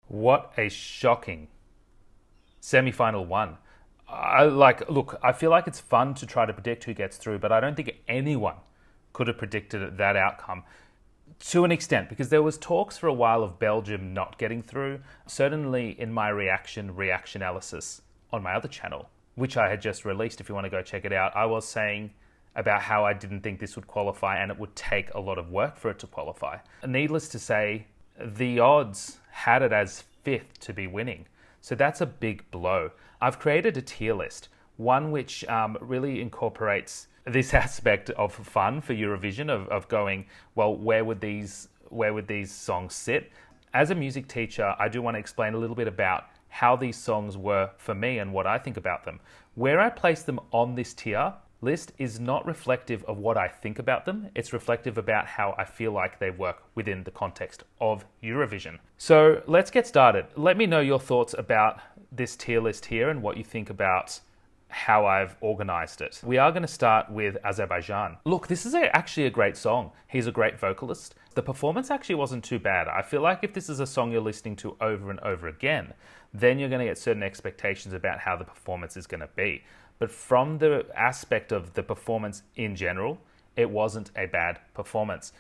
What a shocking semi-final one. Look, I feel like it's fun to try to predict who gets through, but I don't think anyone could have predicted that outcome to an extent, because there was talks for a while of Belgium not getting through. Certainly in my reaction analysis on my other channel, which I had just released, if you want to go check it out, I was saying about how I didn't think this would qualify and it would take a lot of work for it to qualify. Needless to say, the odds had it as fifth to be winning. So that's a big blow. I've created a tier list, one which really incorporates this aspect of fun for Eurovision, of going, well, where would these songs sit? As a music teacher, I do want to explain a little bit about how these songs were for me and what I think about them. Where I place them on this tier list is not reflective of what I think about them. It's reflective about how I feel like they work within the context of Eurovision. So let's get started. Let me know your thoughts about this tier list here and what you think about how I've organized it. We are going to start with Azerbaijan. Look, this is actually a great song. He's a great vocalist. The performance actually wasn't too bad. I feel like if this is a song you're listening to over and over again, then you're going to get certain expectations about how the performance is going to be. But from the aspect of the performance in general, it wasn't a bad performance.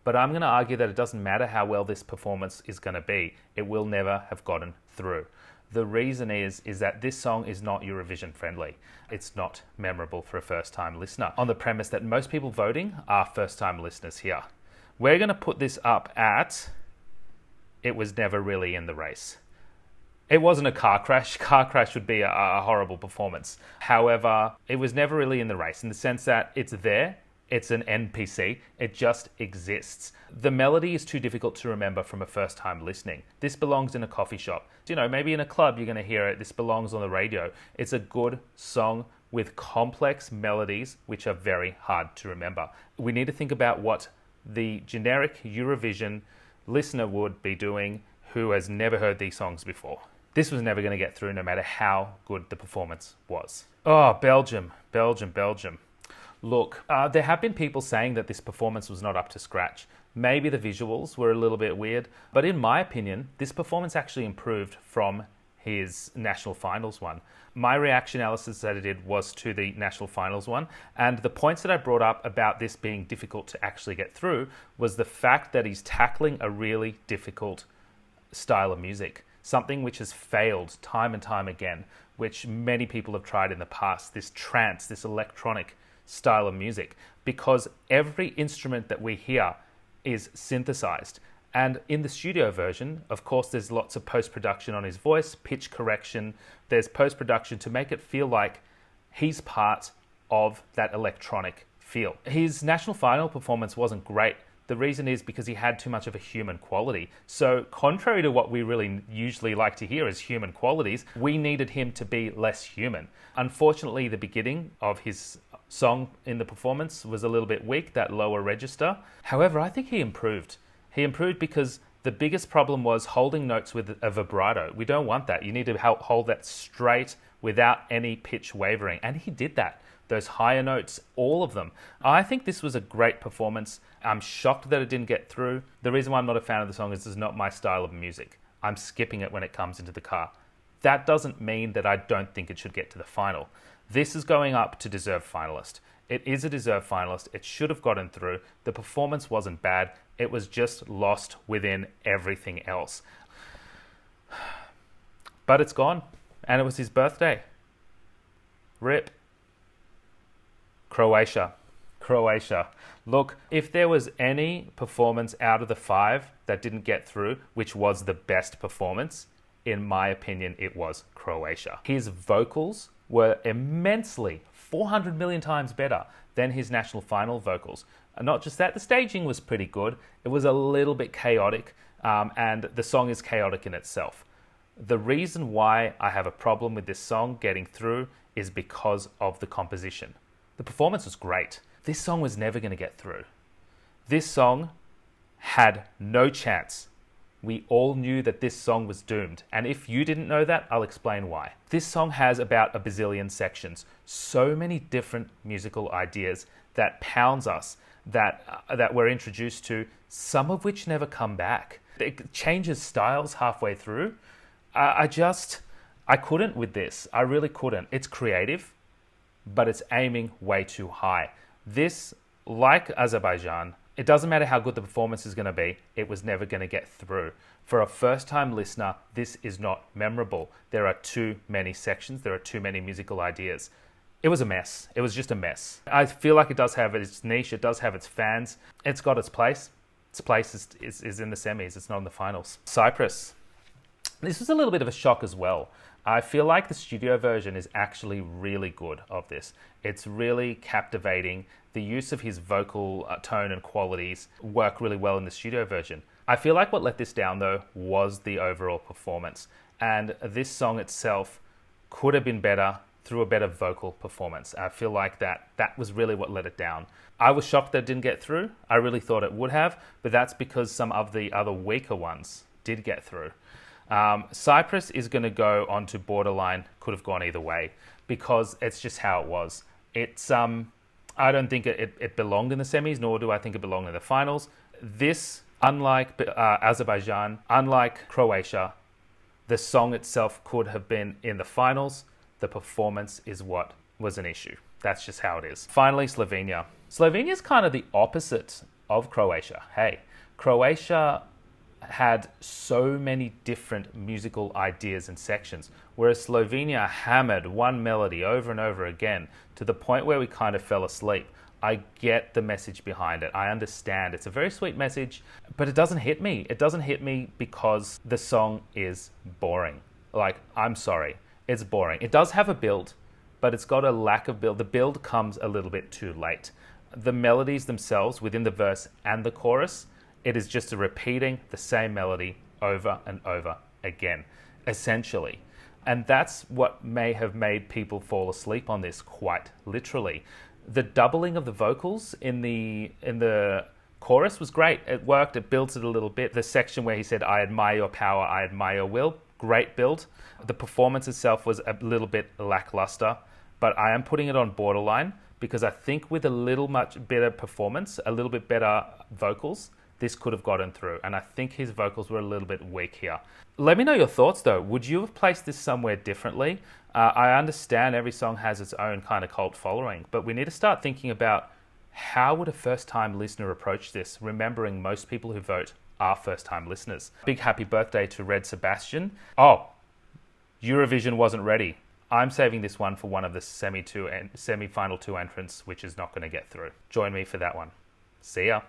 But I'm going to argue that it doesn't matter how well this performance is going to be. It will never have gotten through. The reason is that this song is not Eurovision friendly. It's not memorable for a first-time listener, on the premise that most people voting are first-time listeners here. We're going to put this up at, it was never really in the race. It wasn't a car crash. Car crash would be a horrible performance. However, it was never really in the race in the sense that it's there. It's an NPC. It just exists. The melody is too difficult to remember from a first time listening. This belongs in a coffee shop. You know, maybe in a club you're going to hear it. This belongs on the radio. It's a good song with complex melodies which are very hard to remember. We need to think about what the generic Eurovision listener would be doing who has never heard these songs before. This was never going to get through no matter how good the performance was. Oh, Belgium. Look, there have been people saying that this performance was not up to scratch. Maybe the visuals were a little bit weird, but in my opinion, this performance actually improved from his national finals one. My reaction analysis that I did was to the national finals one, and the points that I brought up about this being difficult to actually get through was the fact that he's tackling a really difficult style of music. Something which has failed time and time again, which many people have tried in the past, this trance, this electronic style of music, because every instrument that we hear is synthesized. And in the studio version, of course, there's lots of post-production on his voice, pitch correction, there's post-production to make it feel like he's part of that electronic feel. His national final performance wasn't great. The reason is because he had too much of a human quality. So contrary to what we really usually like to hear as human qualities, we needed him to be less human. Unfortunately, the beginning of his song in the performance was a little bit weak, that lower register. However, I think he improved. He improved because the biggest problem was holding notes with a vibrato. We don't want that. You need to hold that straight without any pitch wavering. And he did that. Those higher notes, all of them. I think this was a great performance. I'm shocked that it didn't get through. The reason why I'm not a fan of the song is it's not my style of music. I'm skipping it when it comes into the car. That doesn't mean that I don't think it should get to the final. This is going up to deserved finalist. It is a deserved finalist. It should have gotten through. The performance wasn't bad. It was just lost within everything else. But it's gone. And it was his birthday. RIP. Croatia. Look, if there was any performance out of the 5 that didn't get through, which was the best performance, in my opinion, it was Croatia. His vocals were immensely, 400 million times better than his national final vocals. And not just that, the staging was pretty good. It was a little bit chaotic, and the song is chaotic in itself. The reason why I have a problem with this song getting through is because of the composition. The performance was great. This song was never going to get through. This song had no chance. We all knew that this song was doomed. And if you didn't know that, I'll explain why. This song has about a bazillion sections. So many different musical ideas that pounds us, that we're introduced to, some of which never come back. It changes styles halfway through. I couldn't with this. I really couldn't. It's creative, but it's aiming way too high. This, like Azerbaijan, it doesn't matter how good the performance is going to be, it was never going to get through. For a first-time listener, this is not memorable. There are too many sections, there are too many musical ideas. It was a mess. It was just a mess. I feel like it does have its niche, it does have its fans. It's got its place. Its place is in the semis, it's not in the finals. Cyprus. This was a little bit of a shock as well. I feel like the studio version is actually really good of this. It's really captivating. The use of his vocal tone and qualities work really well in the studio version. I feel like what let this down though was the overall performance. And this song itself could have been better through a better vocal performance. I feel like that was really what let it down. I was shocked that it didn't get through. I really thought it would have, but that's because some of the other weaker ones did get through. Cyprus is going to go on to borderline, could have gone either way, because it's just how it was. It's I don't think it belonged in the semis, nor do I think it belonged in the finals. This, unlike Azerbaijan, unlike Croatia, the song itself could have been in the finals. The performance is what was an issue. That's just how it is. Finally, Slovenia. Slovenia is kind of the opposite of Croatia. Hey, Croatia had so many different musical ideas and sections, whereas Slovenia hammered one melody over and over again to the point where we kind of fell asleep. I get the message behind it. I understand. It's a very sweet message, but it doesn't hit me. It doesn't hit me because the song is boring. Like, I'm sorry. It's boring. It does have a build, but it's got a lack of build. The build comes a little bit too late. The melodies themselves within the verse and the chorus, it is just repeating the same melody over and over again, essentially. And that's what may have made people fall asleep on this quite literally. The doubling of the vocals in the chorus was great. It worked. It built it a little bit. The section where he said, "I admire your power, I admire your will," great build. The performance itself was a little bit lackluster, but I am putting it on borderline because I think with a little much better performance, a little bit better vocals, this could have gotten through. And I think his vocals were a little bit weak here. Let me know your thoughts though. Would you have placed this somewhere differently? I understand every song has its own kind of cult following, but we need to start thinking about how would a first-time listener approach this, remembering most people who vote are first-time listeners. Big happy birthday to Red Sebastian. Oh, Eurovision wasn't ready. I'm saving this one for one of the semi-final two entrants, which is not going to get through. Join me for that one. See ya.